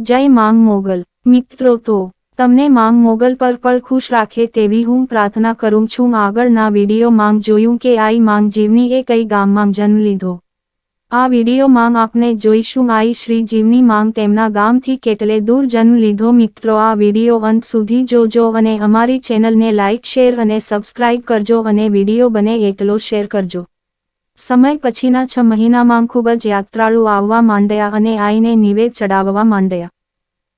જય માંગ મોગલ। મિત્રો તો તમને માંગ મોગલ પર પળ ખુશ રાખે તેવી હું પ્રાર્થના કરું છું। આગળના વિડીયો માંગ જોયું કે આઈ માંગ જીવની એ કઈ ગામમાં જન્મ લીધો। આ વિડીયો માંગ આપણે જોઈશું આઈ શ્રી જીવની માંગ તેમના ગામથી કેટલે દૂર જન્મ લીધો। મિત્રો આ વિડીયો અંત સુધી જોજો અને અમારી ચેનલને લાઇક શેર અને સબસ્ક્રાઇબ કરજો અને વિડીયો બને એટલો શેર કરજો। સમય પછીના 6 મહિનામાં ખૂબ જ યાત્રાળુ આવવા માંડ્યા અને આઈને નિવેદ ચડાવવા માંડ્યા।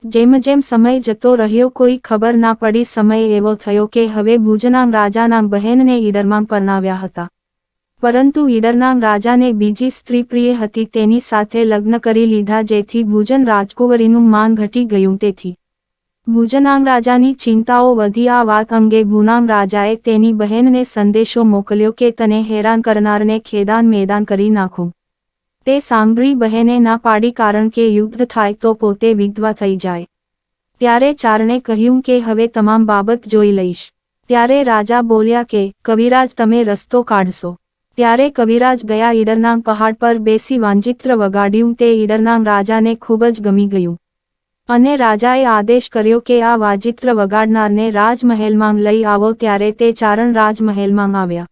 જેમ જેમ સમય જતો રહ્યો કોઈ ખબર ના પડી। સમય એવો થયો કે હવે ભુજના રાજાના બહેનને ઈડરમાં પરણાવ્યા હતા, પરંતુ ઈડરના રાજાને બીજી સ્ત્રી પ્રિય હતી, તેની સાથે લગ્ન કરી લીધા, જેથી ભુજન રાજકુંવરીનું માન ઘટી ગયું। તેથી ભુજના રાજાની ચિંતાઓ વધી। આ વાત અંગે ભુજના રાજાએ તેની બહેનને સંદેશો મોકલ્યો કે તને હેરાન કરનારને ખેદાન મેદાન કરી નાખું। તે સાંભળી બહેને ના પાડી, કારણ કે યુદ્ધ થાય તો પોતે વિધવા થઈ જાય। ત્યારે ચારણે કહ્યું કે હવે તમામ બાબત જોઈ લઈશ। ત્યારે રાજા બોલ્યા કે કવિરાજ તમે રસ્તો કાઢશો। ત્યારે કવિરાજ ગયા ઈડરના પહાડ પર બેસી વાંજિત્ર વગાડ્યું। તે ઈડરના રાજાને ખૂબ જ ગમી ગયું અને રાજાએ આદેશ કર્યો કે આ વાજિત્ર વગાડનારને રાજમહેલમાં લઈ આવો। ત્યારે તે ચારણ રાજમહેલમાં આવ્યા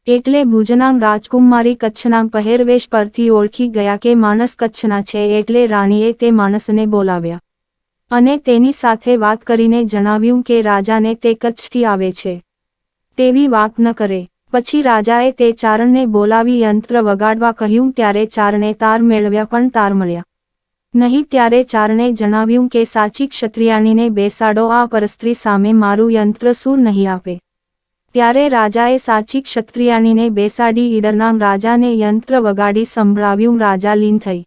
એટલે ભુજના રાજકુમારી કચ્છના પહેરવેશ પરથી ઓળખી ગયા કે માણસ કચ્છના છે। એટલે રાણીએ તે માણસને બોલાવ્યા અને તેની સાથે વાત કરીને જણાવ્યું કે રાજાને તે કચ્છથી આવે છે તેવી વાત ન કરે। પછી રાજાએ તે ચારણને બોલાવી યંત્ર વગાડવા કહ્યું। ત્યારે ચારણે તાર મેળવ્યા પણ તાર મળ્યા નહીં। ત્યારે ચારણે જણાવ્યું કે સાચી ક્ષત્રિયાણીને બેસાડો, આ પરસ્ત્રી સામે મારું યંત્ર સૂર નહીં આપે। ત્યારે રાજાએ સાચી ક્ષત્રિયાણીને બેસાડી ઈડરના રાજાને યંત્ર વગાડી સંભળાવ્યું। રાજા લીન થઈ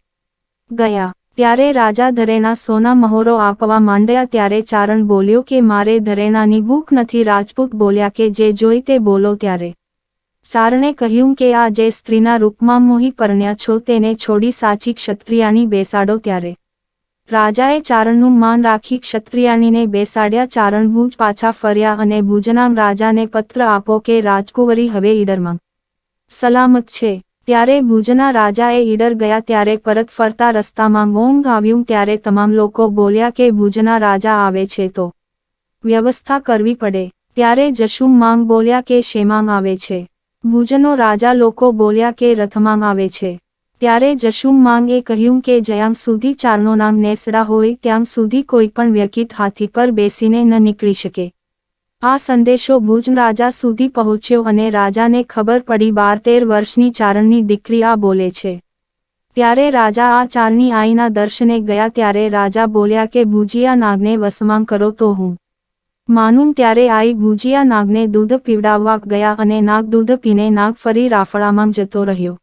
ગયા। ત્યારે રાજા ધરેણા સોના મહોરો આપવા માંડ્યા। ત્યારે ચારણ બોલ્યો કે મારે ધરેણાની ભૂખ નથી। રાજપૂત બોલ્યા કે જે જોઈ તે બોલો। ત્યારે ચારણે કહ્યું કે આ જે સ્ત્રીના રૂપમાં મોહી પરણ્યા છો તેને છોડી સાચી ક્ષત્રિયાણી બેસાડો। ત્યારે રાજાએ ચારણનું માન રાખી ક્ષત્રિયાણીને બેસાડ્યા। ચારણ ભુજ પાછા ફર્યા અને ભુજના રાજાને પત્ર આપો કે રાજકુંવરી હવે ઈડરમાં સલામત છે। ત્યારે ભુજના રાજાએ ઈડર ગયા। ત્યારે પરત ફરતા રસ્તામાં ઊંઘ આવ્યું। ત્યારે તમામ લોકો બોલ્યા કે ભુજના રાજા આવે છે તો વ્યવસ્થા કરવી પડે। ત્યારે જશુ માંગ બોલ્યા કે શેમાં આવે છે? ભુજનો રાજા લોકો બોલ્યા કે રથમાં આવે છે। ત્યારે જશુ માંગે કહ્યું કે જ્યાં સુધી ચારણોના નેસડા હોય ત્યાં સુધી કોઈ પણ વ્યક્તિ હાથી પર બેસીને ન નીકળી શકે। આ સંદેશો ભુજ રાજા સુધી પહોંચ્યો અને રાજાને ખબર પડી 12-13 વર્ષની ચારણની દીકરી આ બોલે છે। ત્યારે રાજા આ ચારણી આઈના દર્શને ગયા। ત્યારે રાજા બોલ્યા કે ભુજિયા નાગને વશમાં કરો તો હું માનું। ત્યારે આઈ ભુજિયા નાગને દૂધ પીવડાવવા ગયા અને નાગ દૂધ પીને નાગ ફરી રાફડામાં જતો રહ્યો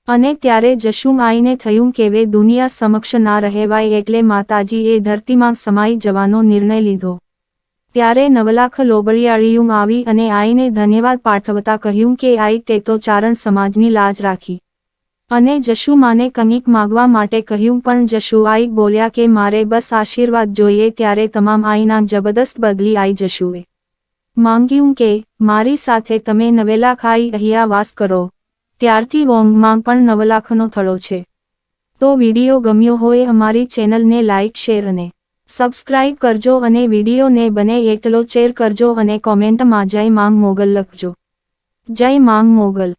અને ત્યારે જશુ આઈને થયું કે વે દુનિયા સમક્ષ ના રહેવાય, એટલે માતાજીએ ધરતીમાં સમાઈ જવાનો નિર્ણય લીધો। ત્યારે 9 લાખ લોબડિયાળીયું આવી અને આઈને ધન્યવાદ પાઠવતા કહ્યું કે આઈ તે તો ચારણ સમાજની લાજ રાખી અને જશુ માને કંઈક માગવા માટે કહ્યું। પણ જશુ આઈ બોલ્યા કે મારે બસ આશીર્વાદ જોઈએ। ત્યારે તમામ આઈના જબરદસ્ત બદલી આઈ જશુએ માંગ્યું કે મારી સાથે તમે 9 લાખ આઈ અહીંયા વાસ કરો। ત્યારથી વોંગમાં પણ 9 લાખનો થળો છે। તો વિડીયો ગમ્યો હોય અમારી ચેનલને લાઇક શેર અને સબસ્ક્રાઇબ કરજો અને વિડીયોને બને એટલો શેર કરજો અને કોમેન્ટમાં જય માંગ મોગલ લખજો। જય માંગ મોગલ।